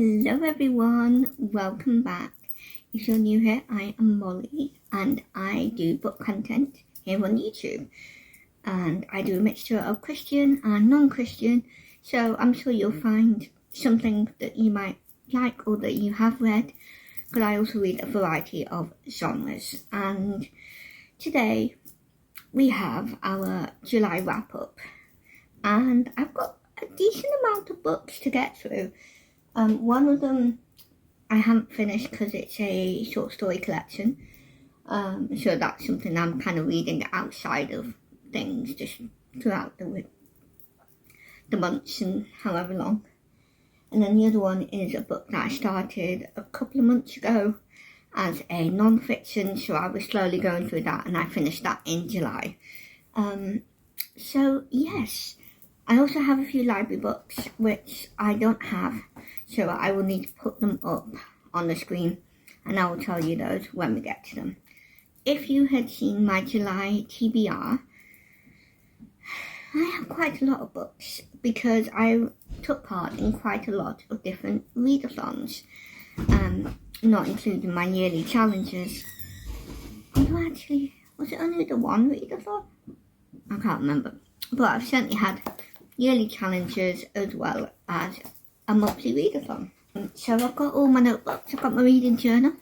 Hello everyone, welcome back. If you're new here, I am Molly and I do book content here on YouTube. And I do a mixture of Christian and non-Christian, so I'm sure you'll find something that you might like or that you have read, because I also read a variety of genres. And today we have our July wrap-up, and I've got a decent amount of books to get through. One of them I haven't finished because it's a short story collection, so that's something I'm kind of reading outside of things just throughout the months and however long. And then the other one is a book that I started a couple of months ago as a non-fiction, so I was slowly going through that and I finished that in July. So yes, I also have a few library books which I don't have, so I will need to put them up on the screen and I will tell you those when we get to them. If you had seen my July TBR, I have quite a lot of books because I took part in quite a lot of different readathons, not including my yearly challenges. Although actually, was it only the one readathon? I can't remember, but I've certainly had yearly challenges as well as a monthly readathon. So I've got all my notebooks, I've got my reading journal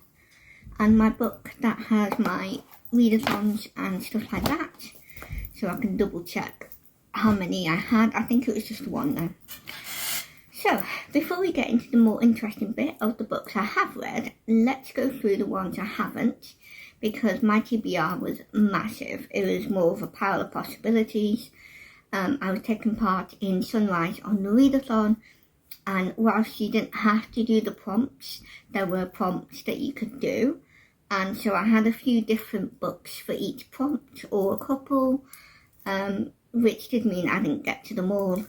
and my book that has my readathons and stuff like that, so I can double check how many I had. I think it was just one though. So before we get into the more interesting bit of the books I have read, let's go through the ones I haven't, because my TBR was massive. It was more of a pile of possibilities. I was taking part in Sunrise On The Readathon, and whilst you didn't have to do the prompts, there were prompts that you could do, and so I had a few different books for each prompt, or a couple, which did mean I didn't get to them all.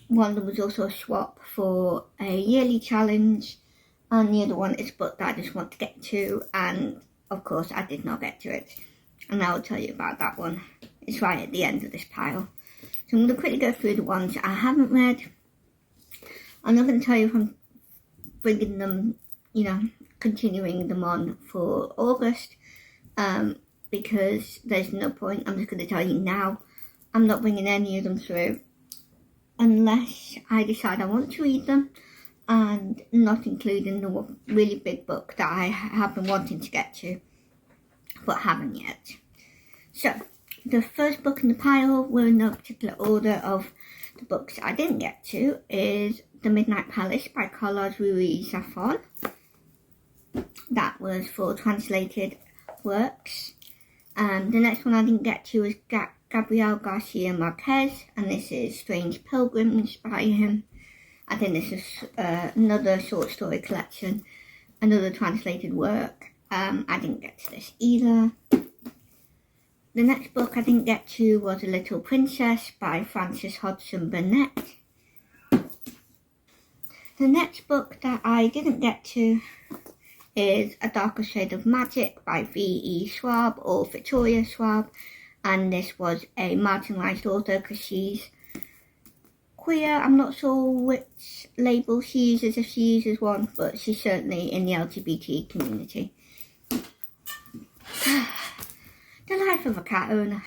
One of them was also a swap for a yearly challenge, and the other one is a book that I just want to get to, and of course I did not get to it, and I will tell you about that one. It's right at the end of this pile. So I'm going to quickly go through the ones I haven't read. I'm not going to tell you if I'm bringing them, continuing them on for August, because there's no point. I'm just going to tell you now, I'm not bringing any of them through unless I decide I want to read them, and not including the really big book that I have been wanting to get to, but haven't yet. So the first book in the pile, we're in no particular order of the books I didn't get to, is The Midnight Palace by Carlos Ruiz-Zafón. That was for translated works. The next one I didn't get to is Gabriel Garcia Marquez, and this is Strange Pilgrims by him. I think this is another short story collection, another translated work. I didn't get to this either. The next book I didn't get to was A Little Princess by Frances Hodgson Burnett. The next book that I didn't get to is A Darker Shade of Magic by V.E. Schwab, or Victoria Schwab, and this was a marginalised author because she's queer. I'm not sure which label she uses, if she uses one, but she's certainly in the LGBT community. The life of a cat owner.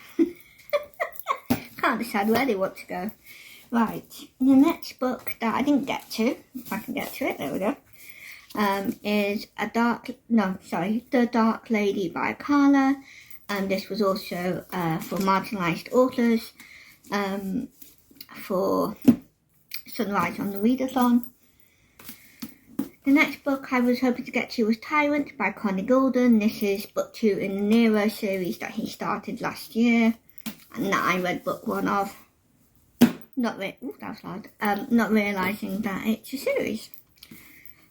Can't decide where they want to go. Right, the next book that I didn't get to, if I can get to it, there we go, is The Dark Lady by Carla, and this was also for marginalised authors, for Sunrise On The Readathon. The next book I was hoping to get to was Tyrant by Connie Golden. This is book 2 in the Nero series that he started last year, and that I read book 1 of. Not realising that it's a series.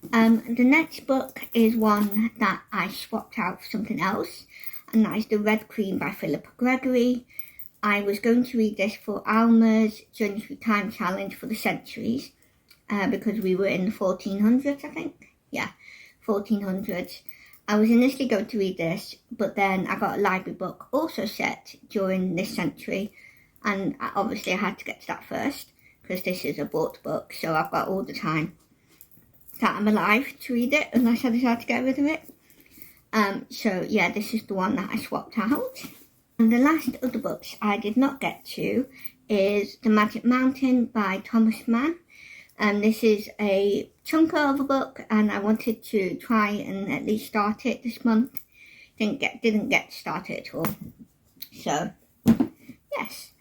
The next book is one that I swapped out for something else, and that is The Red Queen by Philippa Gregory. I was going to read this for Alma's Journey Through Time challenge for the centuries, because we were in the 1400s, I think. Yeah, 1400s. I was initially going to read this, but then I got a library book also set during this century, and obviously I had to get to that first, because this is a bought book, so I've got all the time. that I'm alive to read it unless I decide to get rid of it. So yeah, this is the one that I swapped out. And the last of the books I did not get to is The Magic Mountain by Thomas Mann. This is a chunker of a book, and I wanted to try and at least start it this month. Didn't get started at all. So yes.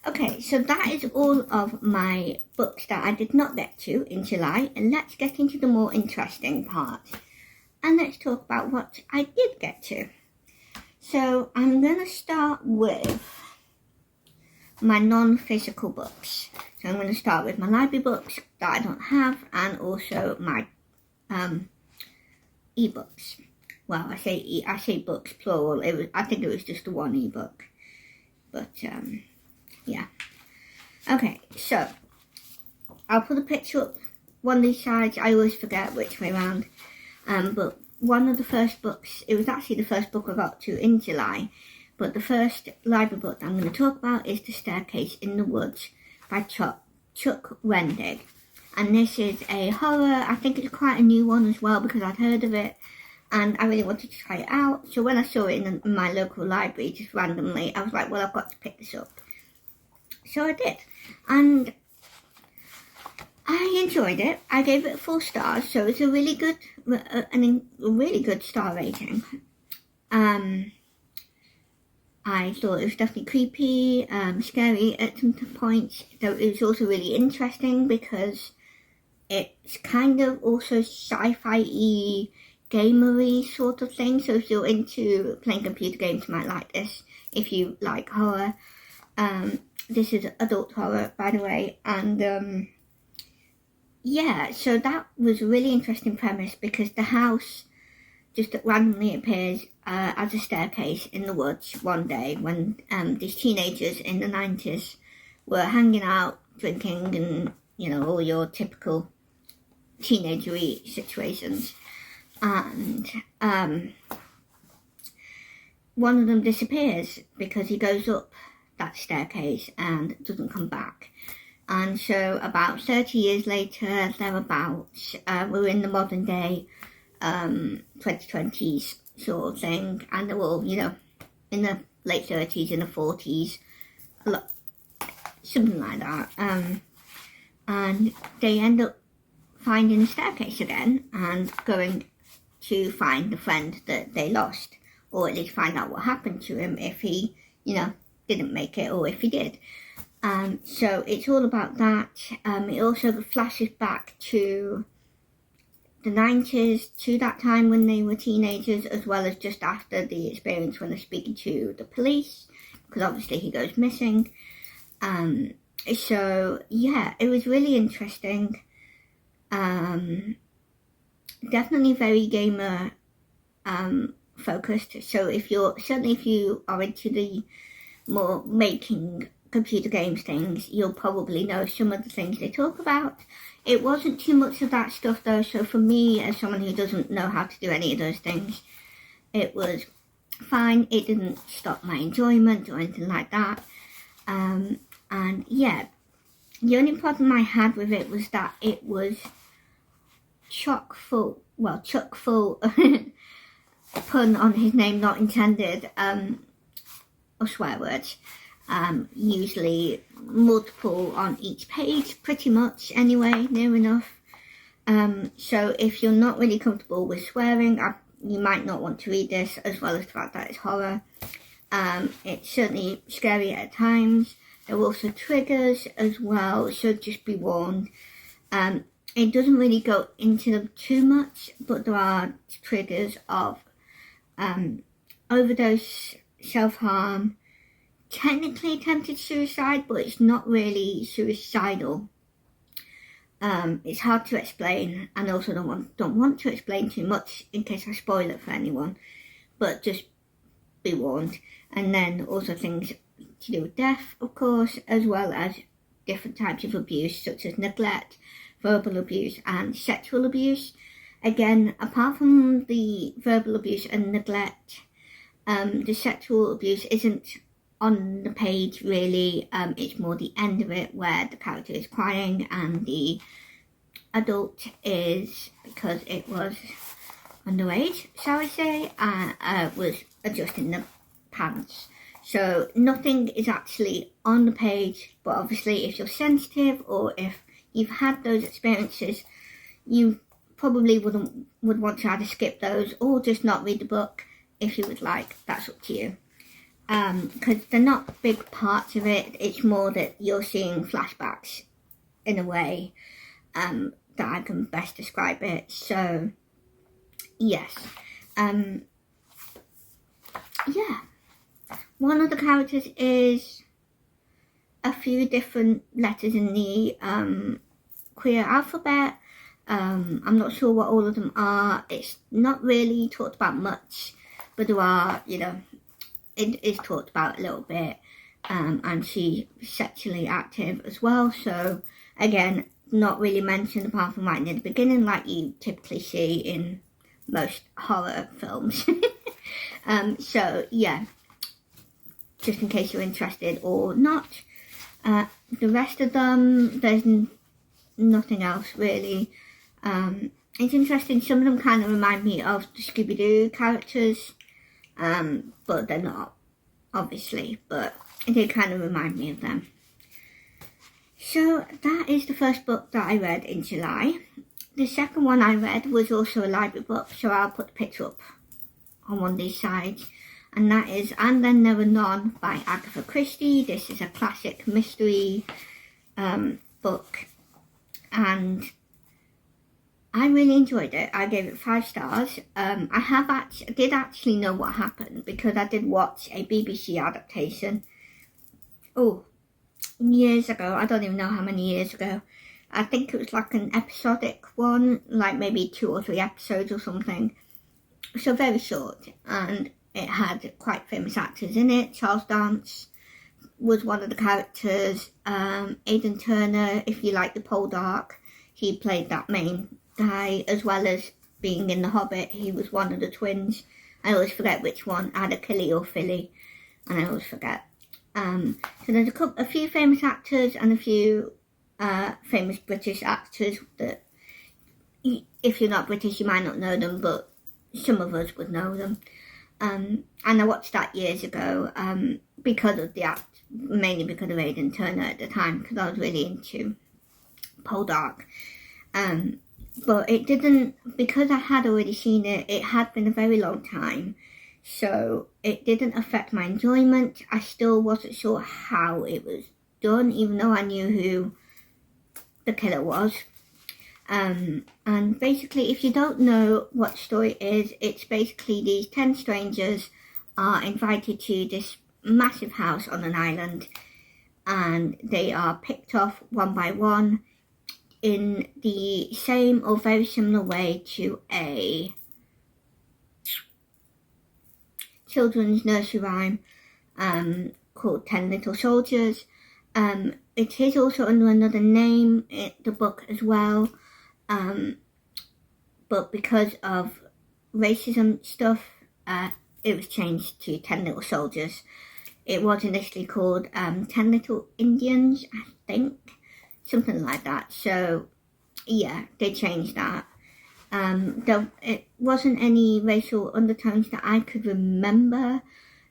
Okay, so that is all of my books that I did not get to in July, and let's get into the more interesting part. And let's talk about what I did get to. So I'm going to start with my non-physical books. So I'm going to start with my library books that I don't have, and also my e-books. Well, I say books plural. I think it was just the one e-book. But yeah. Okay, so I'll put a picture up one of these sides. I always forget which way around. But one of the first books, it was actually the first book I got to in July, but the first library book that I'm going to talk about is The Staircase in the Woods by Chuck Wendig. And this is a horror. I think it's quite a new one as well because I'd heard of it and I really wanted to try it out. So when I saw it in my local library, just randomly, I was like, well, I've got to pick this up. So I did. And I enjoyed it. I gave it 4 stars, so it's a really good star rating. I thought it was definitely creepy, scary at some points, though it was also really interesting because it's kind of also sci-fi-y, gamery sort of thing. So if you're into playing computer games, you might like this. If you like horror, this is adult horror, by the way, and yeah, so that was a really interesting premise because the house just randomly appears as a staircase in the woods one day when these teenagers in the 90s were hanging out, drinking, and, you know, all your typical teenagery situations. And one of them disappears because he goes up that staircase and doesn't come back. And so about 30 years later, thereabouts, we're in the modern day 2020s sort of thing, and they're all, you know, in the late 30s, in the 40s, something like that. And they end up finding a staircase again and going to find the friend that they lost, or at least find out what happened to him if he, you know, didn't make it, or if he did. So it's all about that. It also flashes back to the 90s, to that time when they were teenagers, as well as just after the experience when they're speaking to the police, because obviously he goes missing. So yeah, it was really interesting. Definitely very gamer focused. So if you are into the more making computer games things, you'll probably know some of the things they talk about. It wasn't too much of that stuff though, so for me, as someone who doesn't know how to do any of those things, it was fine. It didn't stop my enjoyment or anything like that. And yeah, the only problem I had with it was that it was chock full, pun on his name not intended, of swear words. Usually multiple on each page, pretty much anyway, near enough. So if you're not really comfortable with swearing, you might not want to read this, as well as the fact that it's horror. It's certainly scary at times. There are also triggers as well, so just be warned. It doesn't really go into them too much, but there are triggers of overdose, self-harm, technically attempted suicide, but it's not really suicidal. It's hard to explain, and also don't want to explain too much in case I spoil it for anyone, but just be warned. And then also things to do with death, of course, as well as different types of abuse, such as neglect, verbal abuse, and sexual abuse. Again, apart from the verbal abuse and neglect, the sexual abuse isn't on the page really. It's more the end of it where the character is crying and the adult is because it was underage, shall I say, was adjusting the pants. So nothing is actually on the page, but obviously if you're sensitive or if you've had those experiences, you probably would want to either skip those or just not read the book if you would like. That's up to you. Because they're not big parts of it, it's more that you're seeing flashbacks in a way that I can best describe it. So yes, yeah. One of the characters is a few different letters in the queer alphabet. I'm not sure what all of them are. It's not really talked about much, but there are, it is talked about a little bit. And she's sexually active as well. So again, not really mentioned apart from right near the beginning, like you typically see in most horror films. So yeah, just in case you're interested or not. The rest of them, there's nothing else really. It's interesting, some of them kind of remind me of the Scooby-Doo characters, but they're not, obviously, but they kind of remind me of them. So that is the first book that I read in July. The second one I read was also a library book, so I'll put the picture up on one of these sides, and that is And Then There Were None by Agatha Christie. This is a classic mystery book, and I really enjoyed it. I gave it 5 stars. I did actually know what happened because I did watch a BBC adaptation. Years ago. I don't even know how many years ago. I think it was like an episodic one, like maybe 2 or 3 episodes or something. So very short, and it had quite famous actors in it. Charles Dance was one of the characters. Aidan Turner, if you like the Poldark, he played that main guy, as well as being in The Hobbit. He was one of the twins. I always forget which one, either Killy or Philly, and I always forget. So there's a few famous actors and a few famous British actors that, if you're not British, you might not know them, but some of us would know them. And I watched that years ago because of the act, mainly because of Aidan Turner at the time, because I was really into Poldark. But it didn't, because I had already seen it, it had been a very long time, so it didn't affect my enjoyment. I still wasn't sure how it was done, even though I knew who the killer was. And basically, if you don't know what the story is, it's basically these 10 strangers are invited to this massive house on an island, and they are picked off one by one in the same or very similar way to a children's nursery rhyme called 10 Little Soldiers. It is also under another name in the book as well, but because of racism stuff, it was changed to 10 Little Soldiers. It was initially called 10 Little Indians, I think, something like that. So yeah, they changed that. It wasn't any racial undertones that I could remember.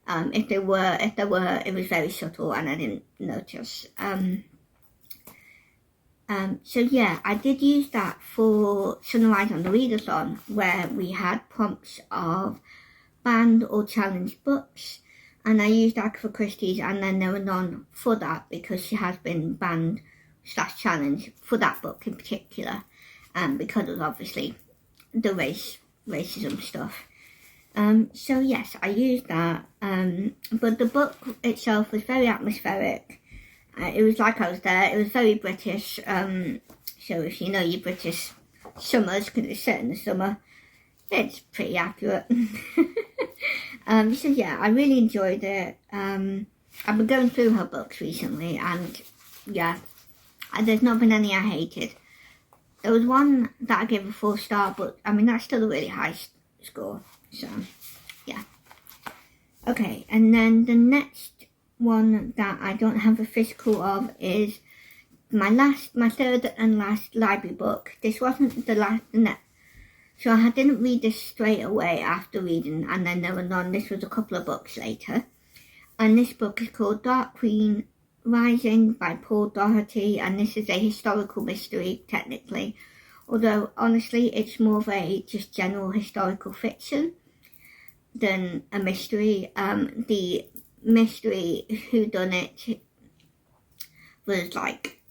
If there were, it was very subtle and I didn't notice. So yeah, I did use that for Sunrise On The Readathon, where we had prompts of banned or challenged books, and I used Agatha Christie's And Then There Were None for that, because she has been banned / challenged for that book in particular, because of obviously the racism stuff. So yes, I used that, but the book itself was very atmospheric. It was like I was there. It was very British, so if you know your British summers, because it's set in the summer, it's pretty accurate. So yeah, I really enjoyed it. I've been going through her books recently, and yeah, there's not been any I hated. There was one that I gave a 4-star, but I mean, that's still a really high score. So, yeah. Okay, and then the next one that I don't have a physical of is my third and last library book. This wasn't the So I didn't read this straight away after reading And Then There Were None. This was a couple of books later. And this book is called Dark Queen Rising by Paul Doherty, and this is a historical mystery, technically. Although, honestly, it's more of a just general historical fiction than a mystery. The mystery whodunit was like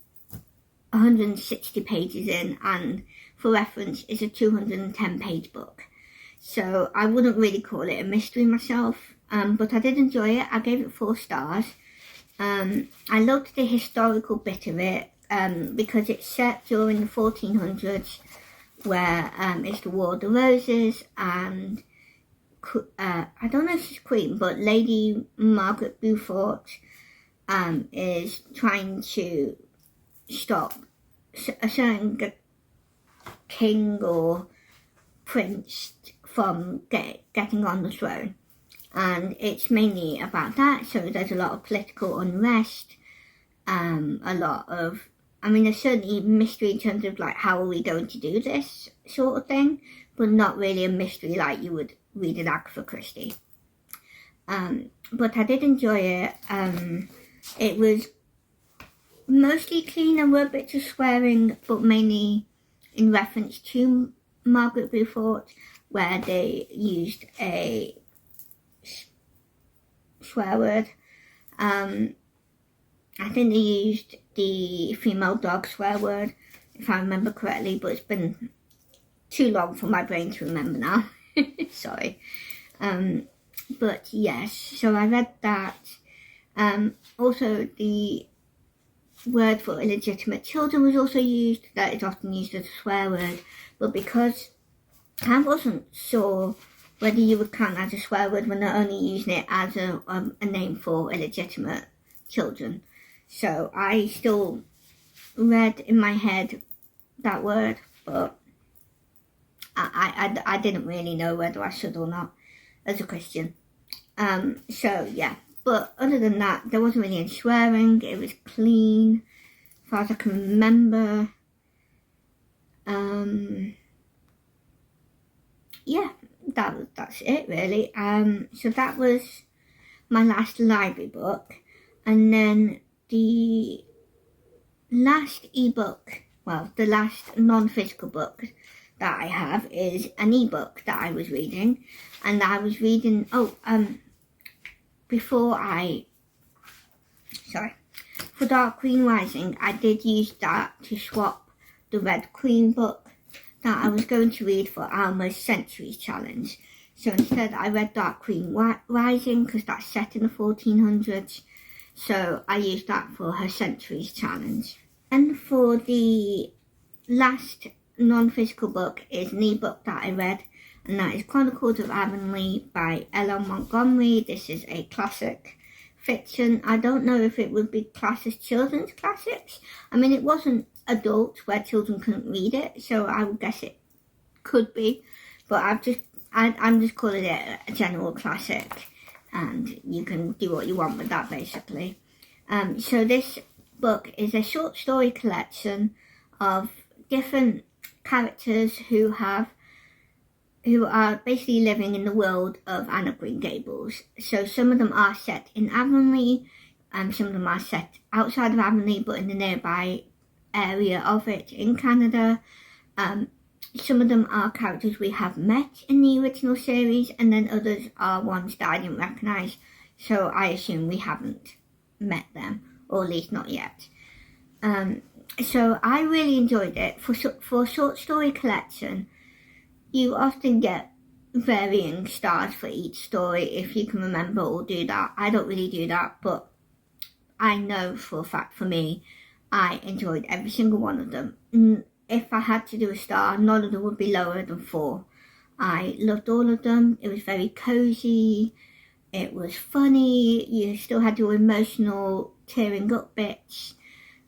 160 pages in, and for reference, it's a 210-page book. So I wouldn't really call it a mystery myself, but I did enjoy it. I gave it 4 stars. I loved the historical bit of it because it's set during the 1400s, where it's the War of the Roses, and I don't know if she's queen, but Lady Margaret Beaufort is trying to stop a certain king or prince from getting on the throne. And it's mainly about that, so there's a lot of political unrest, a lot of, there's certainly mystery in terms of like, how are we going to do this sort of thing, but not really a mystery like you would read an Agatha Christie. But I did enjoy it. It was mostly clean. There were bits of swearing, but mainly in reference to Margaret Beaufort, where they used a swear word. I think they used the female dog swear word, if I remember correctly, but it's been too long for my brain to remember now. Sorry. But yes, so I read that. Also, the word for illegitimate children was also used. That is often used as a swear word, but because I wasn't sure whether you would count as a swear word when they're only using it as a name for illegitimate children. So I still read in my head that word, but I didn't really know whether I should or not as a Christian. So yeah, but other than that, there wasn't really any swearing. It was clean, as far as I can remember. Yeah, that's it really. So that was my last library book, and then the last ebook, well, the last non-physical book that I have is an ebook that I was reading, and I was reading. For Dark Queen Rising, I did use that to swap the Red Queen book that I was going to read for Alma's Centuries Challenge. So instead I read Dark Queen Rising because that's set in the 1400s. So I used that for her Centuries Challenge. And for the last non-physical book is an ebook that I read, and that is Chronicles of Avonlea by L.L. Montgomery. This is a classic fiction. I don't know if it would be classed as children's classics. It wasn't adult where children couldn't read it, so I would guess it could be, but I'm just calling it a general classic, and you can do what you want with that basically. So this book is a short story collection of different characters who are basically living in the world of Anne of Green Gables. So some of them are set in Avonlea, some of them are set outside of Avonlea but in the nearby area of it in Canada. Some of them are characters we have met in the original series, and then others are ones that I didn't recognise, so I assume we haven't met them, or at least not yet. So I really enjoyed it. For a short story collection, you often get varying stars for each story, if you can remember or do that. I don't really do that, but I know for a fact for me, I enjoyed every single one of them. If I had to do a star, none of them would be lower than 4. I loved all of them. It was very cozy. It was funny. You still had your emotional tearing up bits,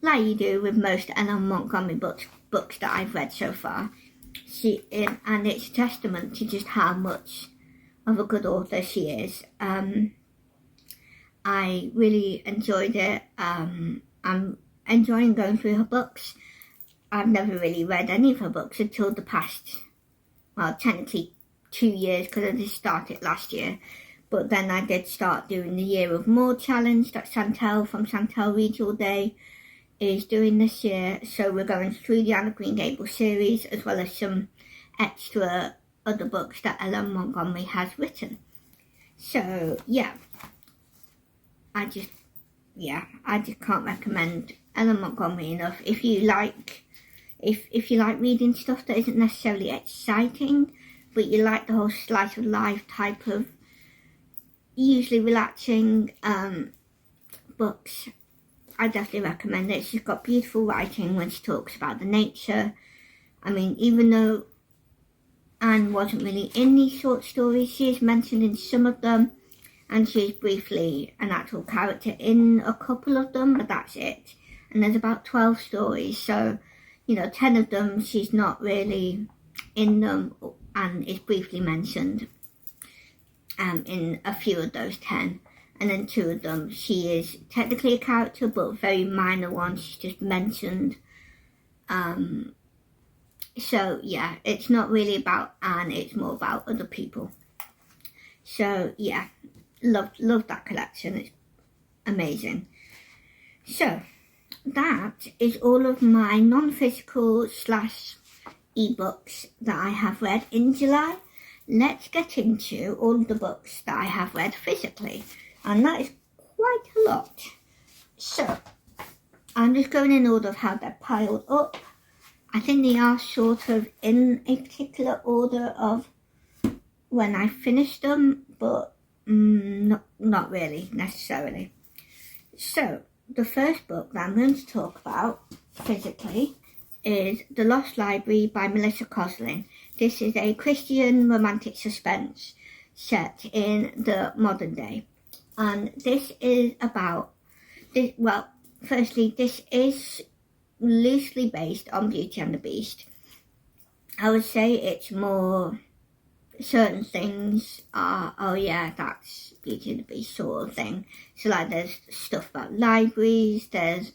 like you do with most L.L. Montgomery books that I've read so far. And it's a testament to just how much of a good author she is. I really enjoyed it. I'm enjoying going through her books. I've never really read any of her books until the past well, technically 2 years because I did start it last year. But then I did start doing the Year of More challenge that Chantel from Chantel Reads All Day is doing this year. So we're going through the Anne of Green Gables series as well as some extra other books that Ellen Montgomery has written. So yeah, I just can't recommend Ellen Montgomery enough. If you like reading stuff that isn't necessarily exciting, but you like the whole slice of life type of usually relaxing books, I definitely recommend it. She's got beautiful writing when she talks about the nature. I mean, even though Anne wasn't really in these short stories, she is mentioned in some of them, and she is briefly an actual character in a couple of them, but that's it. And there's about 12 stories, so 10 of them she's not really in them and is briefly mentioned in a few of those 10. And then 2 of them she is technically a character, but very minor ones she's just mentioned. So yeah, it's not really about Anne, it's more about other people. So yeah, love that collection, it's amazing. So that is all of my non-physical / ebooks that I have read in July. Let's get into all of the books that I have read physically, and that is quite a lot. So I'm just going in order of how they're piled up. I think they are sort of in a particular order of when I finished them, but not really necessarily. So the first book that I'm going to talk about physically is The Lost Library by Melissa Coslin. This is a Christian romantic suspense set in the modern day. And this is about, firstly, this is loosely based on Beauty and the Beast. I would say it's more certain things are, oh yeah, that's Beauty and the Beast sort of thing. So like there's stuff about libraries, there's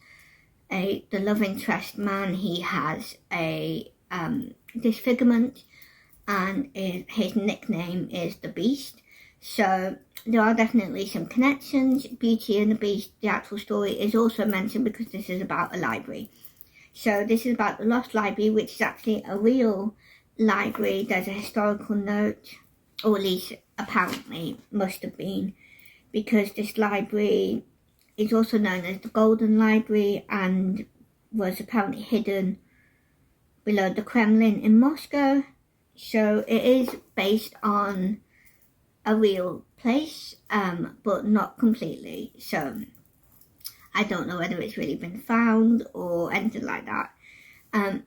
the love interest man, he has a disfigurement, and his nickname is the Beast. So there are definitely some connections. Beauty and the Beast, the actual story, is also mentioned because this is about a library. So this is about the Lost Library, which is actually a real library. There's a historical note, or at least apparently must have been, because this library is also known as the Golden Library and was apparently hidden below the Kremlin in Moscow. So it is based on a real place, but not completely. So I don't know whether it's really been found or anything like that.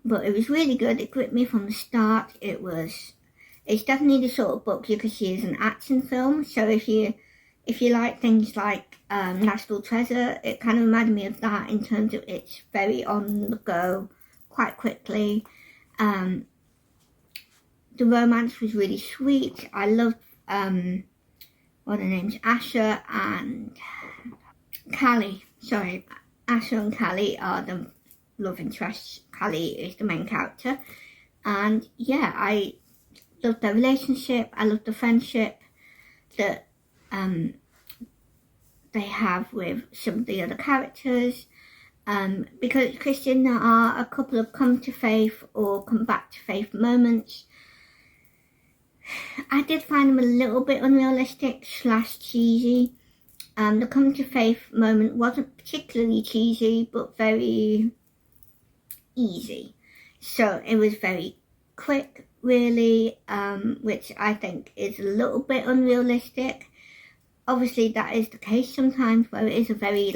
But it was really good. It gripped me from the start. It's definitely the sort of book you could see as an action film. So if you like things like National Treasure, it kind of reminded me of that in terms of it's very on the go, quite quickly. The romance was really sweet. I loved what are their names? Asher and Callie. Sorry, Asher and Callie are the love interests. Callie is the main character, and yeah, I loved their relationship. I loved the friendship that they have with some of the other characters. Because it's Christian, there are a couple of come to faith or come back to faith moments. I did find them a little bit unrealistic / cheesy. The come to faith moment wasn't particularly cheesy, but very easy. So it was very quick, really, which I think is a little bit unrealistic. Obviously, that is the case sometimes, where it is a very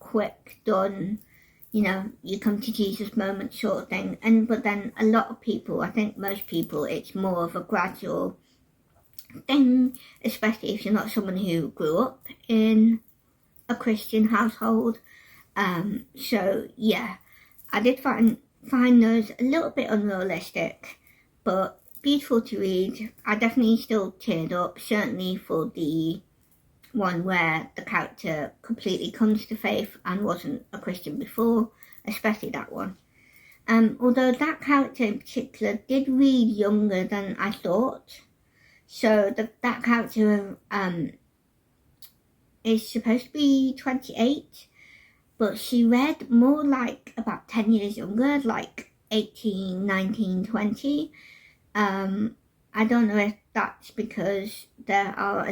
quick done, you come to Jesus moment sort of thing. But then a lot of people, I think most people, it's more of a gradual thing, especially if you're not someone who grew up in a Christian household. So yeah, I did find those a little bit unrealistic, but beautiful to read. I definitely still teared up, certainly for the one where the character completely comes to faith and wasn't a Christian before, especially that one. Although that character in particular did read younger than I thought. So that character is supposed to be 28, but she read more like about 10 years younger, like 18, 19, 20. I don't know if that's because there are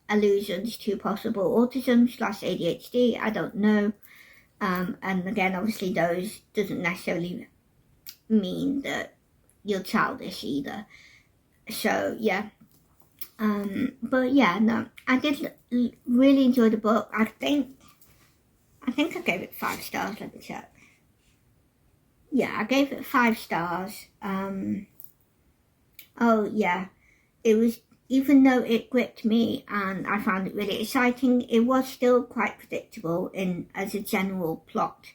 allusions to possible autism/ADHD, I don't know. And again, obviously those doesn't necessarily mean that you're childish either. So yeah. But yeah, no, I did really enjoy the book. I think I gave it 5 stars, let me check. Yeah, I gave it 5 stars. Oh yeah, it was, even though it gripped me and I found it really exciting, it was still quite predictable as a general plot.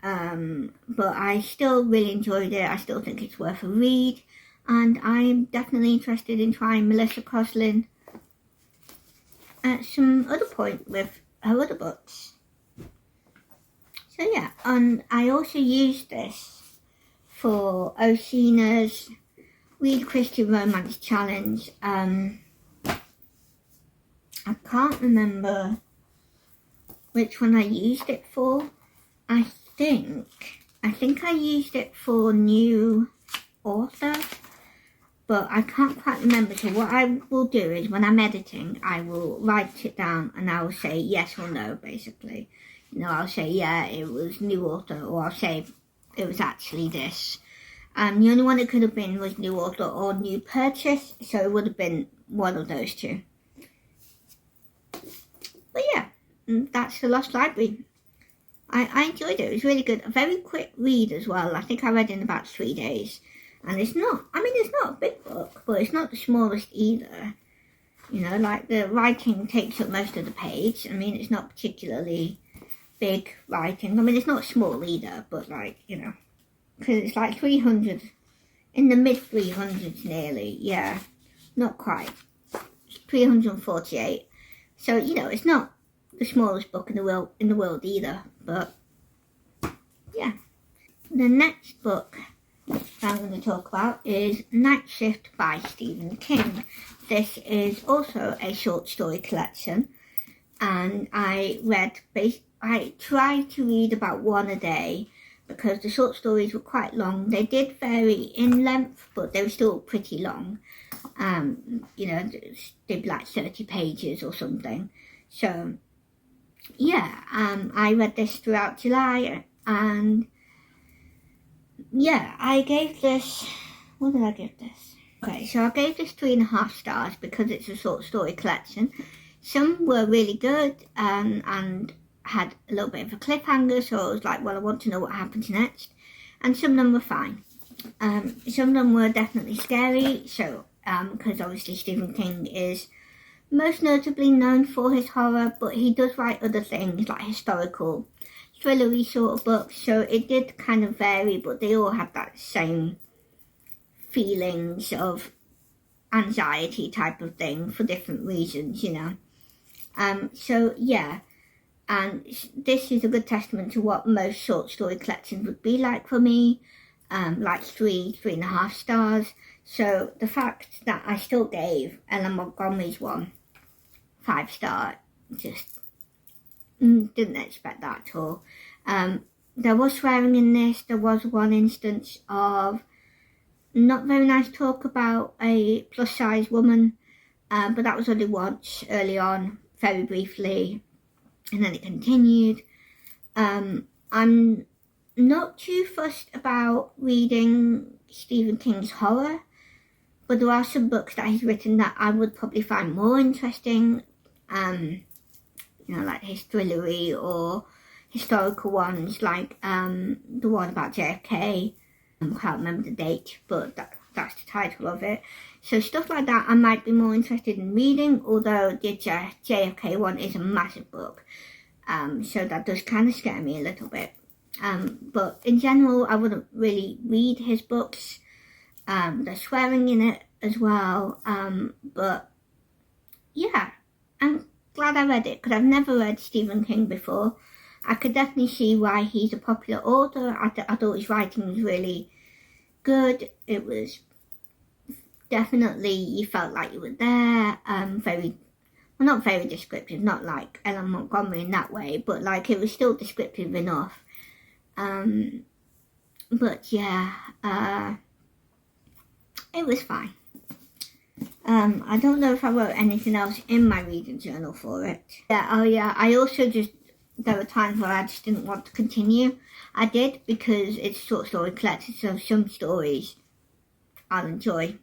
But I still really enjoyed it. I still think it's worth a read, and I'm definitely interested in trying Melissa Coslin at some other point with her other books. So yeah, and I also used this for Oceana's Read Christian Romance Challenge. I can't remember which one I used it for. I think I used it for new author, but I can't quite remember. So what I will do is, when I'm editing, I will write it down and I will say yes or no, basically. I'll say, yeah, it was new author, or I'll say it was actually this. The only one it could have been was new author or new purchase, so it would have been one of those two. But yeah, that's The Lost Library. I enjoyed it. It was really good. A very quick read as well. I think I read in about 3 days. And it's not a big book, but it's not the smallest either. Like the writing takes up most of the page. It's not particularly big writing. It's not small either, but because it's like 300, in the mid 300s nearly, yeah, not quite, 348. So it's not the smallest book in the world either, but yeah. The next book that I'm going to talk about is Night Shift by Stephen King. This is also a short story collection, and I tried to read about one a day, because the short stories were quite long. They did vary in length, but they were still pretty long. They'd be like 30 pages or something. So, yeah, I read this throughout July, and yeah, I gave this, what did I give this? Okay, so I gave this 3.5 stars because it's a short story collection. Some were really good, and had a little bit of a cliffhanger, so I was like, well, I want to know what happens next. And some of them were fine. Some of them were definitely scary, so because obviously Stephen King is most notably known for his horror, but he does write other things like historical, thrillery sort of books, so it did kind of vary, but they all had that same feelings of anxiety type of thing for different reasons, so yeah. And this is a good testament to what most short story collections would be like for me, like 3.5 stars. So the fact that I still gave Ellen Montgomery's one 5 star, just didn't expect that at all. There was swearing in this. There was one instance of not very nice talk about a plus size woman, but that was only once early on, very briefly. And then it continued. I'm not too fussed about reading Stephen King's horror, but there are some books that he's written that I would probably find more interesting, like his thrillery or historical ones, like the one about JFK. I can't remember the date, but that's the title of it. So stuff like that I might be more interested in reading, although the JFK one is a massive book. So that does kind of scare me a little bit. But in general, I wouldn't really read his books. There's swearing in it as well. But yeah, I'm glad I read it, because I've never read Stephen King before. I could definitely see why he's a popular author. I thought his writing was really good. It was definitely, you felt like you were there. Very, well, not very descriptive, not like Ellen Montgomery in that way, but like it was still descriptive enough. But yeah, it was fine. I don't know if I wrote anything else in my reading journal for it. Yeah, oh yeah, I also there were times where I just didn't want to continue. I did, because it's short story collected, so some stories I'll enjoy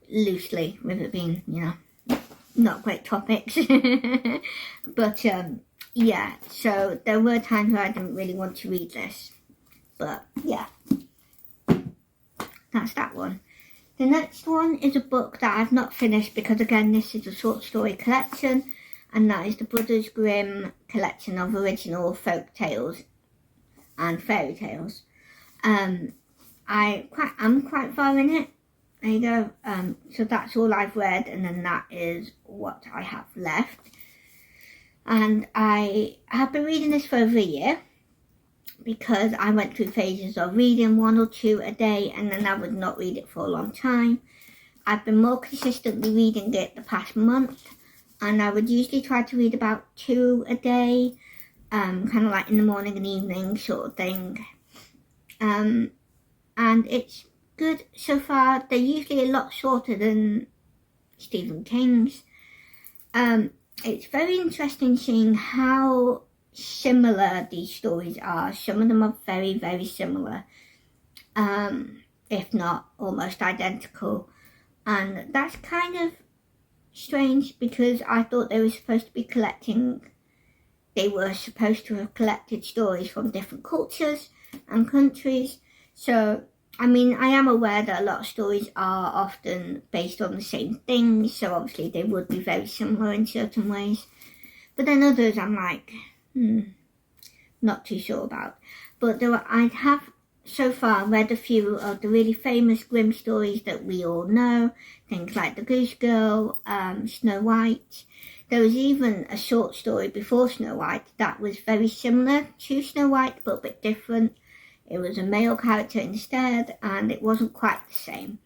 loosely, with it being, not great topics. But yeah, so there were times where I didn't really want to read this. But yeah, that's that one. The next one is a book that I've not finished, because again, this is a short story collection, and that is the Brothers Grimm collection of original folk tales and fairy tales. I'm quite far in it. There you go. So that's all I've read, and then that is what I have left. And I have been reading this for over a year, because I went through phases of reading 1 or 2 a day, and then I would not read it for a long time. I've been more consistently reading it the past month, and I would usually try to read about 2 a day, kind of like in the morning and evening sort of thing. And it's good so far. They're usually a lot shorter than Stephen King's. It's very interesting seeing how similar these stories are. Some of them are very, very similar, if not almost identical, and that's kind of strange, because I thought they were supposed to have collected stories from different cultures and countries. So I mean, I am aware that a lot of stories are often based on the same things, so obviously they would be very similar in certain ways, but then others I'm like, not too sure about. But I have so far read a few of the really famous Grimm stories that we all know, things like The Goose Girl, Snow White. There was even a short story before Snow White that was very similar to Snow White, but a bit different. It was a male character instead, and it wasn't quite the same.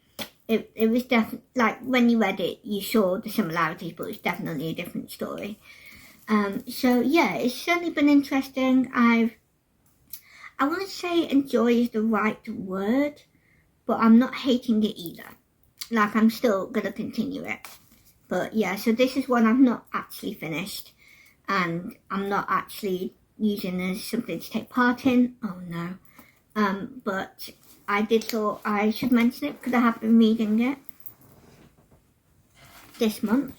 It was definitely, like, when you read it, you saw the similarities, but it's definitely a different story. So yeah, it's certainly been interesting. I want to say enjoy is the right word, but I'm not hating it either. Like, I'm still going to continue it. But yeah, so this is one I've not actually finished, and I'm not actually using as something to take part in. Oh no. But I did thought I should mention it, because I have been reading it this month.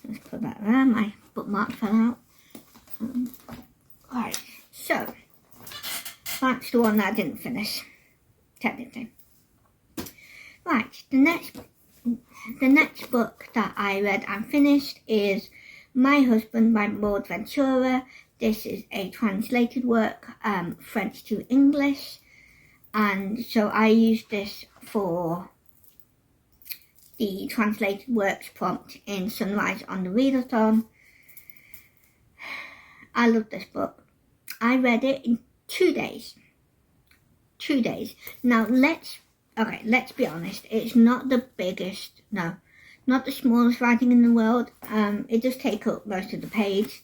Let's put that there, my bookmark fell out. Right, so that's the one that I didn't finish, technically. Right, the next book that I read and finished is My Husband by Maud Ventura. This is a translated work, French to English, and so I used this for the translated works prompt in Sunrise On The Readathon. I love this book. I read it in 2 days. 2 days. Now let's be honest. It's not the biggest, no, not the smallest writing in the world. It does take up most of the page,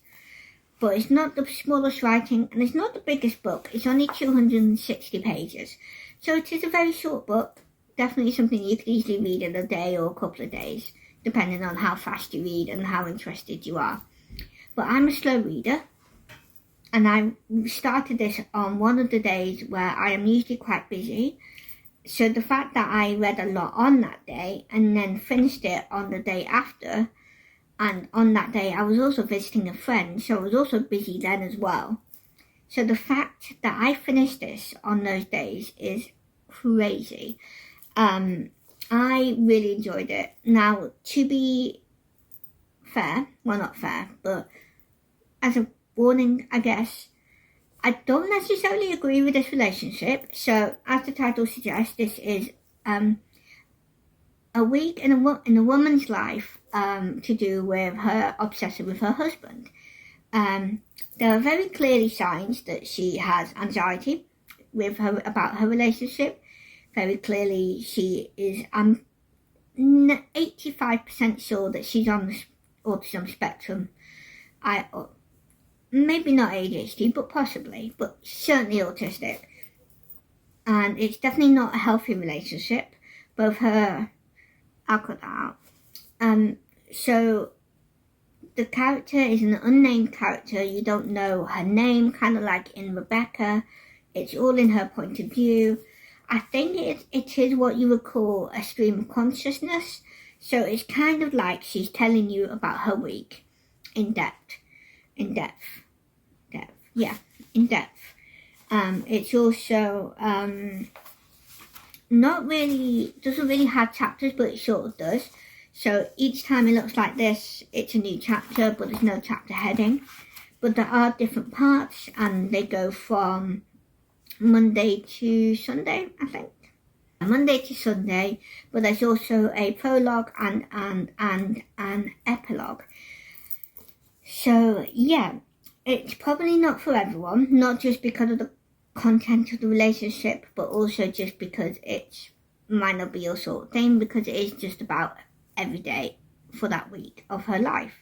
but it's not the smallest writing, and it's not the biggest book. It's only 260 pages. So it is a very short book. Definitely something you could easily read in a day or a couple of days, depending on how fast you read and how interested you are. But I'm a slow reader, and I started this on one of the days where I am usually quite busy. So the fact that I read a lot on that day and then finished it on the day after, and on that day I was also visiting a friend, so I was also busy then as well. So the fact that I finished this on those days is crazy. I really enjoyed it. Now, to be fair, well, not fair, but as a warning, I guess, I don't necessarily agree with this relationship. So, as the title suggests, this is a week in a woman's life to do with her obsessing with her husband. There are very clearly signs that she has anxiety about her relationship. Very clearly, she is 85% sure that she's on the autism spectrum. Maybe not ADHD, but possibly, but certainly autistic. And it's definitely not a healthy relationship. Both her, I'll cut that out. So the character is an unnamed character. You don't know her name, kind of like in Rebecca. It's all in her point of view. I think it is what you would call a stream of consciousness. So it's kind of like she's telling you about her week in depth. It's also doesn't really have chapters, but it sort of does. So each time it looks like this, it's a new chapter, but there's no chapter heading. But there are different parts, and they go from Monday to Sunday, I think. Monday to Sunday, but there's also a prologue and an epilogue. So yeah, it's probably not for everyone, not just because of the content of the relationship, but also just because it might not be your sort of thing, because it is just about every day for that week of her life.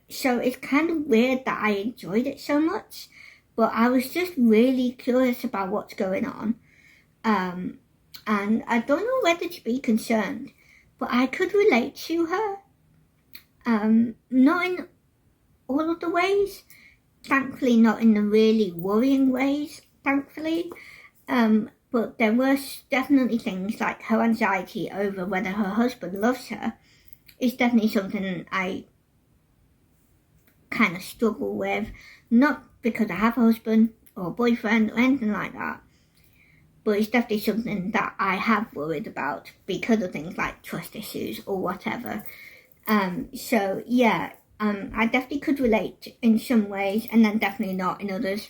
So it's kind of weird that I enjoyed it so much, but I was just really curious about what's going on. And I don't know whether to be concerned, but I could relate to her. Not in all of the ways, thankfully not in the really worrying ways, thankfully. But there were definitely things like her anxiety over whether her husband loves her is definitely something I kind of struggle with. Not because I have a husband or a boyfriend or anything like that, but it's definitely something that I have worried about because of things like trust issues or whatever. So yeah, I definitely could relate in some ways, and then definitely not in others.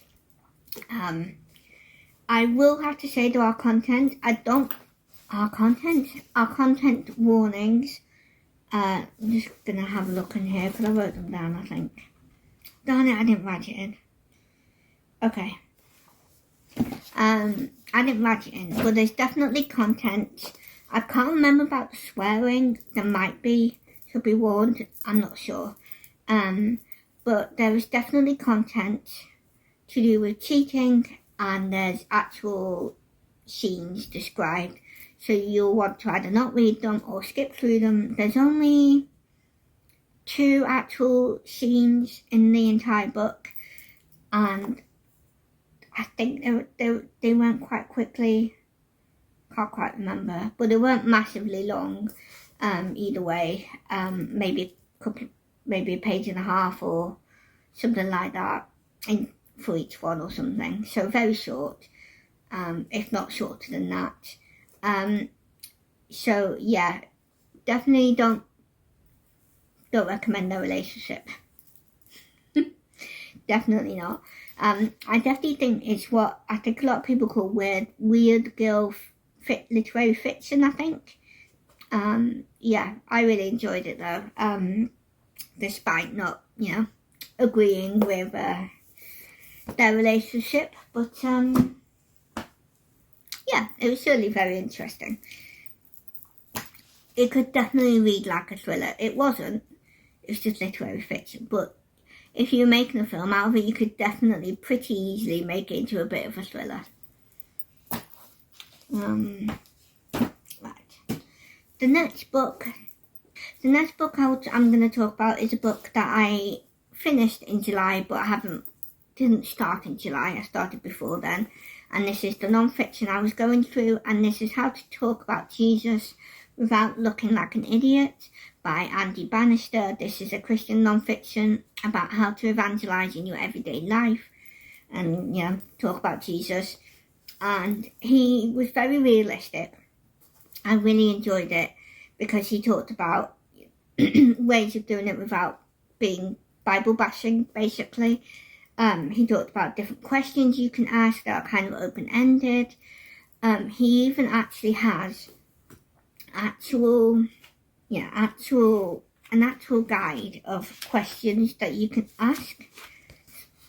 I will have to say to our content warnings. I'm just gonna have a look in here because I wrote them down, I think. Darn it, I didn't write it in. Okay. I didn't write it in, but there's definitely content. I can't remember about the swearing. There might be, should be warned. I'm not sure. But there is definitely content to do with cheating, and there's actual scenes described. So you'll want to either not read them or skip through them. There's only 2 actual scenes in the entire book, and I think they went quite quickly. Can't quite remember, but they weren't massively long. Either way, maybe a page and a half or something like that for each one or something. So very short, if not shorter than that. So yeah, definitely don't recommend their relationship. Definitely not. I definitely think it's what I think a lot of people call weird girl literary fiction, I think. Yeah, I really enjoyed it though, despite not, agreeing with their relationship. But yeah, it was certainly very interesting. It could definitely read like a thriller. It wasn't. It's just literary fiction. But if you're making a film out of it, you could definitely pretty easily make it into a bit of a thriller. Right. The next book I'm going to talk about is a book that I finished in July, but I didn't start in July. I started before then. And this is the non-fiction I was going through, and this is How to Talk About Jesus Without Looking Like an Idiot by Andy Bannister. This is a Christian non-fiction about how to evangelize in your everyday life and, talk about Jesus. And he was very realistic. I really enjoyed it because he talked about ways of doing it without being Bible bashing, basically. He talked about different questions you can ask that are kind of open-ended. He even actually has actual an actual guide of questions that you can ask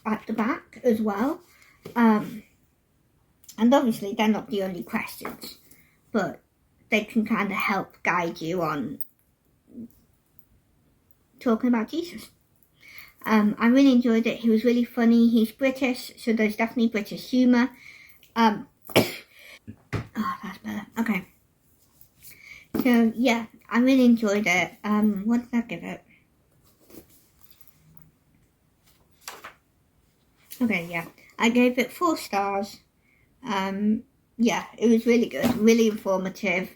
at the back as well. And obviously they're not the only questions, but they can kind of help guide you on talking about Jesus. I really enjoyed it. He was really funny. He's British, so there's definitely British humour. Oh, that's better. Okay. So, yeah, I really enjoyed it. What did I give it? Okay, yeah. I gave it 4 stars. Yeah, it was really good, really informative.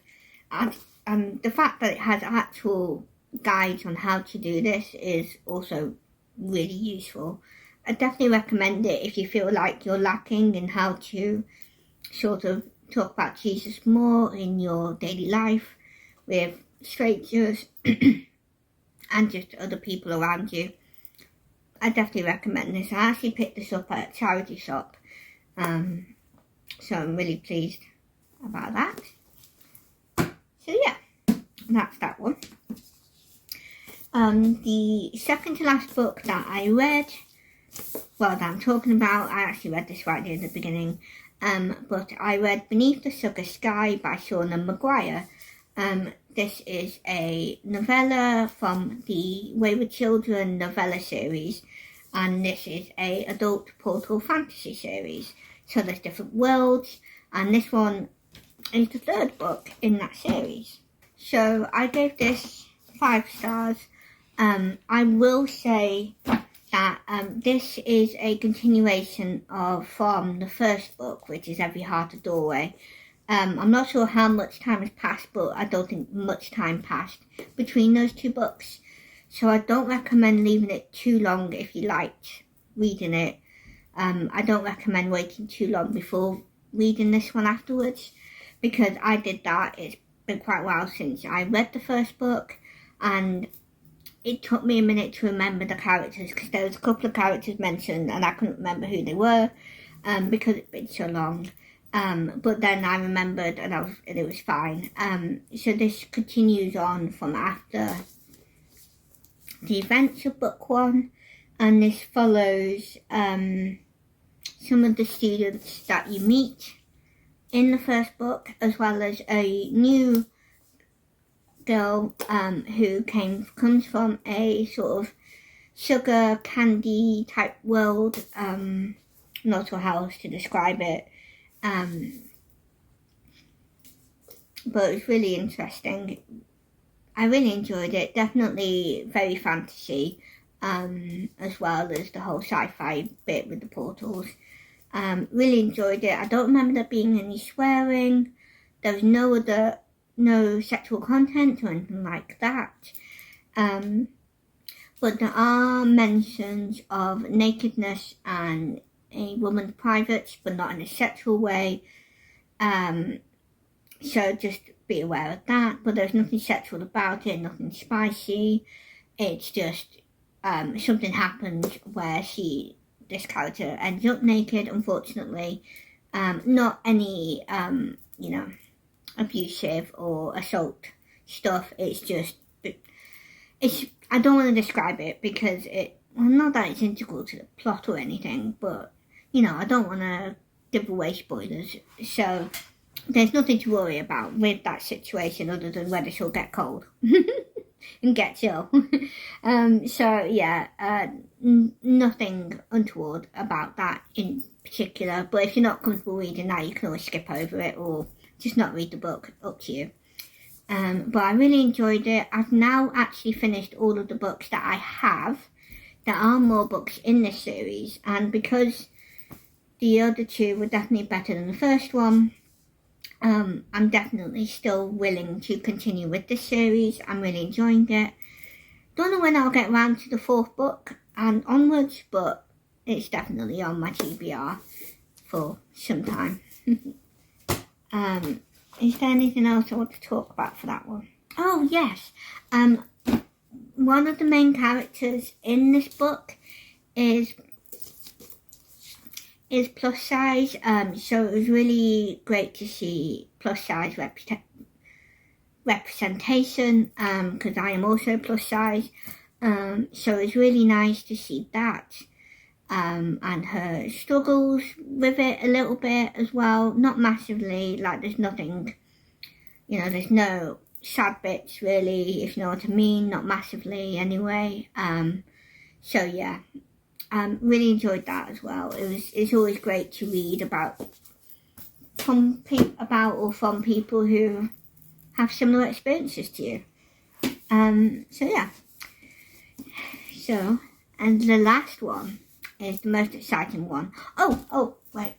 And the fact that it has actual guides on how to do this is also really useful. I definitely recommend it if you feel like you're lacking in how to sort of talk about Jesus more in your daily life with strangers and just other people around you. I definitely recommend this. I actually picked this up at a charity shop, so I'm really pleased about that. So yeah, that's that one. The second to last book that I read, well, that I'm talking about, I actually read this right near the beginning, but I read Beneath the Sugar Sky by Shauna Maguire. This is a novella from the Wayward Children novella series, and this is a adult portal fantasy series. So there's different worlds, and this one is the 3rd book in that series. So I gave this 5 stars. I will say that this is a continuation from the 1st book, which is Every Heart a Doorway. I'm not sure how much time has passed, but I don't think much time passed between those 2 books. So I don't recommend leaving it too long if you liked reading it. I don't recommend waiting too long before reading this one afterwards, because I did that. It's been quite a while since I read the 1st book, and it took me a minute to remember the characters, because there was a couple of characters mentioned and I couldn't remember who they were because it's been so long. But then I remembered and it was fine. So this continues on from after the events of book 1, and this follows some of the students that you meet in the 1st book, as well as a new girl who comes from a sort of sugar candy type world. Not sure how else to describe it, but it's really interesting. I really enjoyed it. Definitely very fantasy, as well as the whole sci-fi bit with the portals. Really enjoyed it. I don't remember there being any swearing. There was no sexual content or anything like that. But there are mentions of nakedness and a woman's privates, but not in a sexual way. So just be aware of that. But there's nothing sexual about it, nothing spicy. It's just something happens where this character ends up naked, unfortunately. Not any, abusive or assault stuff. It's just, I don't want to describe it because not that it's integral to the plot or anything, but, I don't want to give away spoilers. So there's nothing to worry about with that situation other than whether she'll get cold and get chill. So yeah, nothing untoward about that in particular, but if you're not comfortable reading that, you can always skip over it or just not read the book, up to you. But I really enjoyed it. I've now actually finished all of the books that I have. There are more books in this series, and because the other 2 were definitely better than the 1st one, I'm definitely still willing to continue with this series. I'm really enjoying it. Don't know when I'll get around to the 4th book and onwards, but it's definitely on my TBR for some time. Is there anything else I want to talk about for that one? Oh yes, one of the main characters in this book is plus size, so it was really great to see plus size representation, because I am also plus size. So it's really nice to see that. And her struggles with it a little bit as well, not massively, like there's nothing, there's no sad bits really, if you know what I mean, not massively anyway. So yeah, really enjoyed that as well. It's always great to read from people who have similar experiences to you. So yeah. So, and the last one is the most exciting one. Oh, wait.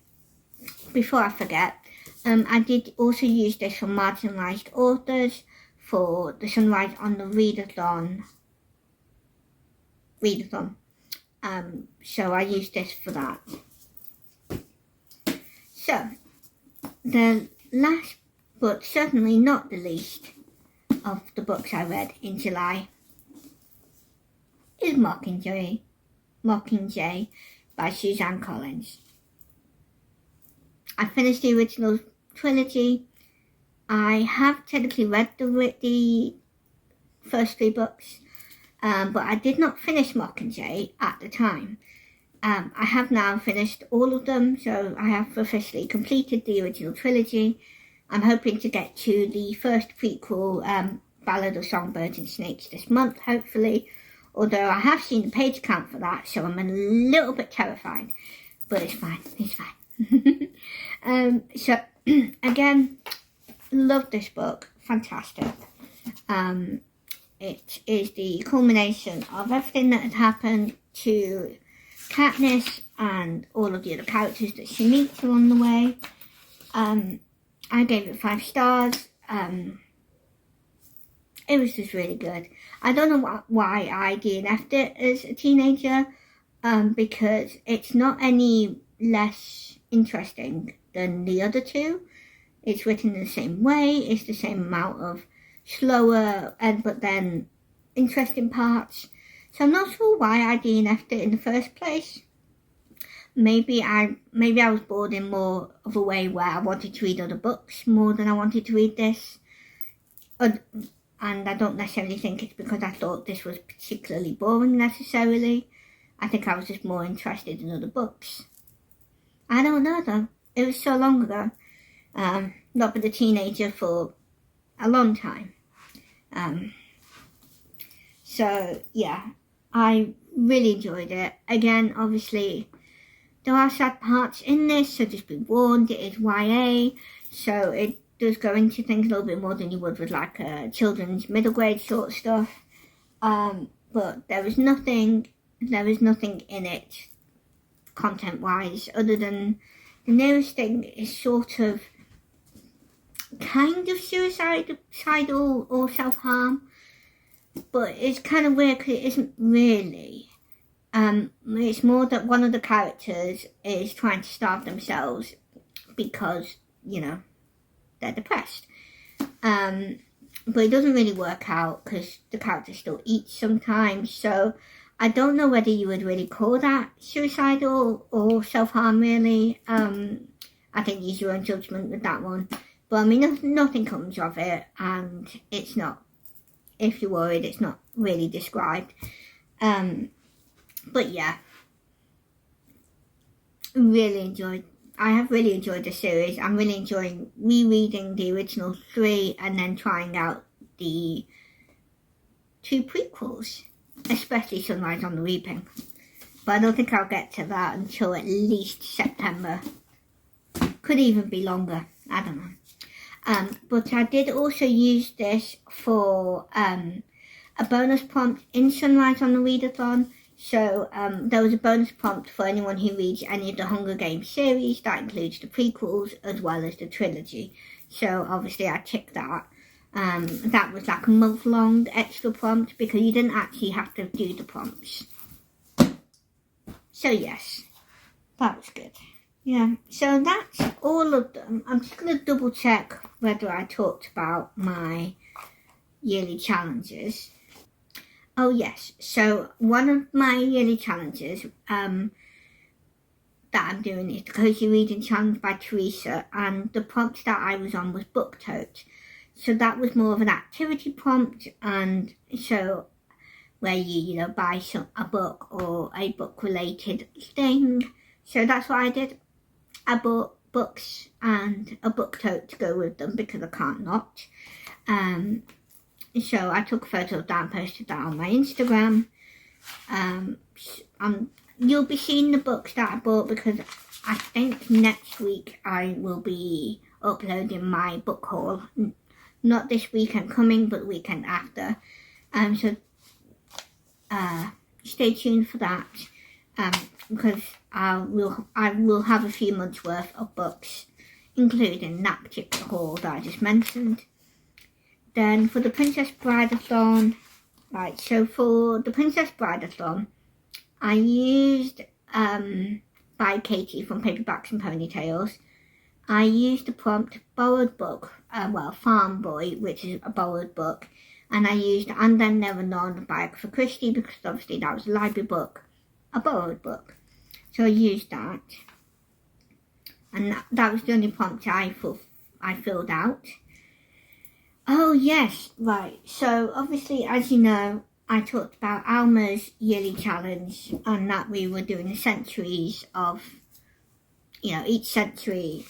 Before I forget, I did also use this for marginalised authors for the Sunrise On The Readathon. So I used this for that. So, the last but certainly not the least of the books I read in July is Mockingjay by Suzanne Collins. I finished the original trilogy. I have technically read the first 3 books, but I did not finish Mockingjay at the time. I have now finished all of them, so I have officially completed the original trilogy. I'm hoping to get to the first prequel, Ballad of Songbirds and Snakes, this month, hopefully. Although I have seen the page count for that, so I'm a little bit terrified. But it's fine. So, again, love this book. Fantastic. It is the culmination of everything that had happened to Katniss and all of the other characters that she meets along the way. I gave it 5 stars. It was just really good. I don't know why I DNF'd it as a teenager, because it's not any less interesting than the other 2. It's written in the same way. It's the same amount of slower but then interesting parts. So I'm not sure why I DNF'd it in the first place. Maybe I was bored in more of a way where I wanted to read other books more than I wanted to read this. And I don't necessarily think it's because I thought this was particularly boring necessarily. I think I was just more interested in other books. I don't know though. It was so long ago. Not been a teenager for a long time. So yeah, I really enjoyed it. Again, obviously, there are sad parts in this, so just be warned, it is YA, so it does go into things a little bit more than you would with like children's middle grade sort of stuff. But there is nothing in it content wise other than the nearest thing is sort of kind of suicidal or self-harm, but it's kind of weird because it isn't really. It's more that one of the characters is trying to starve themselves because, they're depressed. But it doesn't really work out because the character still eats sometimes. So I don't know whether you would really call that suicidal or self-harm really. I think use your own judgment with that one. But I mean, nothing comes of it, and it's not, if you're worried, it's not really described. But yeah, I have really enjoyed the series. I'm really enjoying rereading the original 3 and then trying out the 2 prequels, especially Sunrise on the Reaping. But I don't think I'll get to that until at least September. Could even be longer, I don't know. But I did also use this for a bonus prompt in Sunrise on the Readathon. So there was a bonus prompt for anyone who reads any of the Hunger Games series. That includes the prequels as well as the trilogy. So obviously I ticked that. That was like a month-long extra prompt because you didn't actually have to do the prompts. So yes, that was good. Yeah, so that's all of them. I'm just going to double check whether I talked about my yearly challenges. Oh yes, so one of my yearly challenges that I'm doing is the Cozy Reading Challenge by Teresa, and the prompt that I was on was Book Tote. So that was more of an activity prompt, and so where you buy a book or a book related thing. So that's what I did. I bought books and a book tote to go with them because I can't not. So I took a photo of that and posted that on my Instagram. You'll be seeing the books that I bought because I think next week I will be uploading my book haul. Not this weekend coming, but the weekend after. So stay tuned for that. Because I will have a few months worth of books, including that particular haul that I just mentioned. Then for the Princess Bride-athon, right, so for the Princess Bride-athon, I used, by Katie from Paperbacks and Ponytails, I used the prompt borrowed book, Farm Boy, which is a borrowed book, and I used And Then Never None by Agatha Christie because obviously that was a library book, a borrowed book. So I used that, and that was the only prompt I filled out. Oh yes, right, so obviously, as you know, I talked about Alma's yearly challenge and that we were doing the centuries of, each century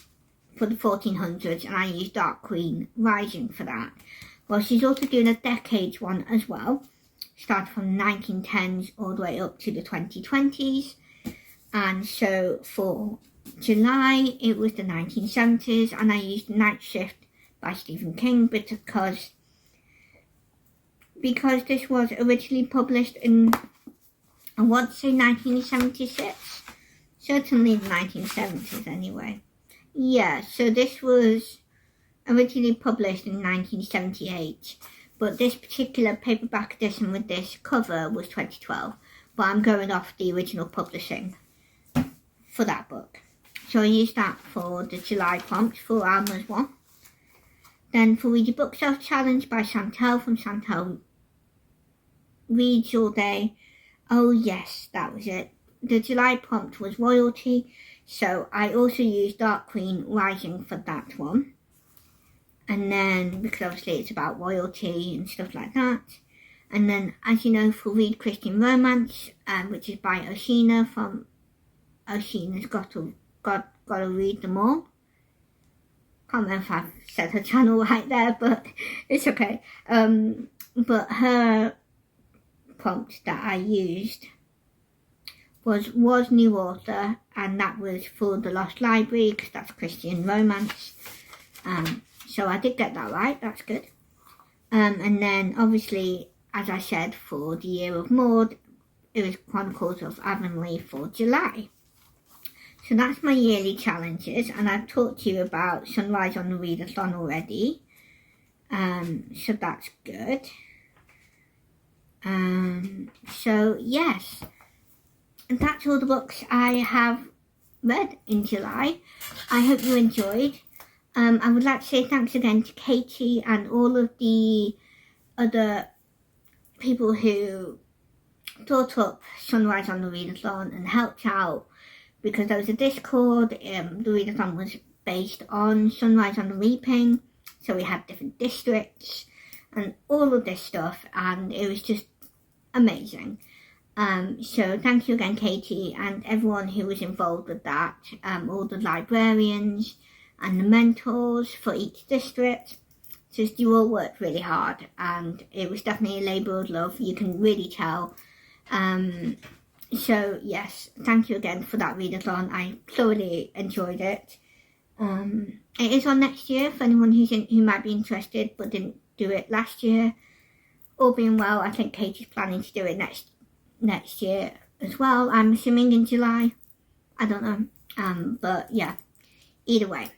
for the 1400s, and I used Dark Queen Rising for that. Well, she's also doing a decades one as well, starting from the 1910s all the way up to the 2020s. And so for July, it was the 1970s, and I used Night Shift by Stephen King because this was originally published in, I want to say 1976, certainly the 1970s anyway. Yeah, so this was originally published in 1978, but this particular paperback edition with this cover was 2012, but I'm going off the original publishing for that book. So I used that for the July prompt for Alma's one. Then for Read Your Bookshelf Challenge by Chantel from Chantel Reads All Day. Oh yes, that was it. The July prompt was royalty, so I also used Dark Queen Rising for that one. And then, because obviously it's about royalty and stuff like that. And then, as you know, for Read Christian Romance, which is by Oshina from Oshina's Got to Read Them All. Can't remember if I've said her channel right there, but it's okay. But her prompt that I used was new author, and that was for The Lost Library, because that's Christian romance. So I did get that right, that's good. And then obviously, as I said, for the Year of Maud, it was Chronicles of Avonlea for July. So that's my yearly challenges, and I've talked to you about Sunrise on the Readathon already. So that's good. So yes, and that's all the books I have read in July. I hope you enjoyed. I would like to say thanks again to Katie and all of the other people who thought up Sunrise on the Readathon and helped out, because there was a Discord. The Readathon was based on Sunrise on the Reaping, so we had different districts and all of this stuff, and it was just amazing. So thank you again, Katie, and everyone who was involved with that, all the librarians and the mentors for each district. Just you all worked really hard, and it was definitely a labour of love, you can really tell. So yes, thank you again for that readathon. I thoroughly enjoyed it. It is on next year for anyone who might be interested but didn't do it last year. All being well, I think Katie's planning to do it next year as well. I'm assuming in July. I don't know. But yeah, either way.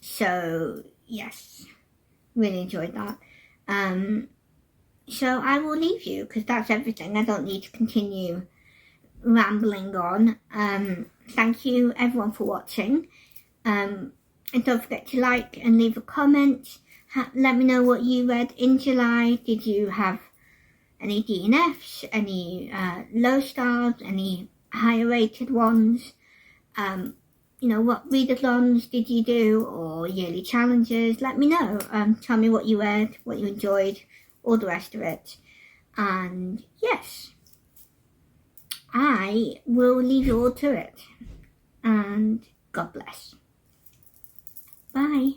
So yes, really enjoyed that. So I will leave you because that's everything. I don't need to continue rambling on. Thank you everyone for watching. And don't forget to like and leave a comment. Let me know what you read in July. Did you have any DNFs, any low stars, any higher rated ones? what readathons did you do, or yearly challenges? Let me know. Tell me what you read, what you enjoyed, all the rest of it. And yes, I will leave you all to it. And God bless. Bye.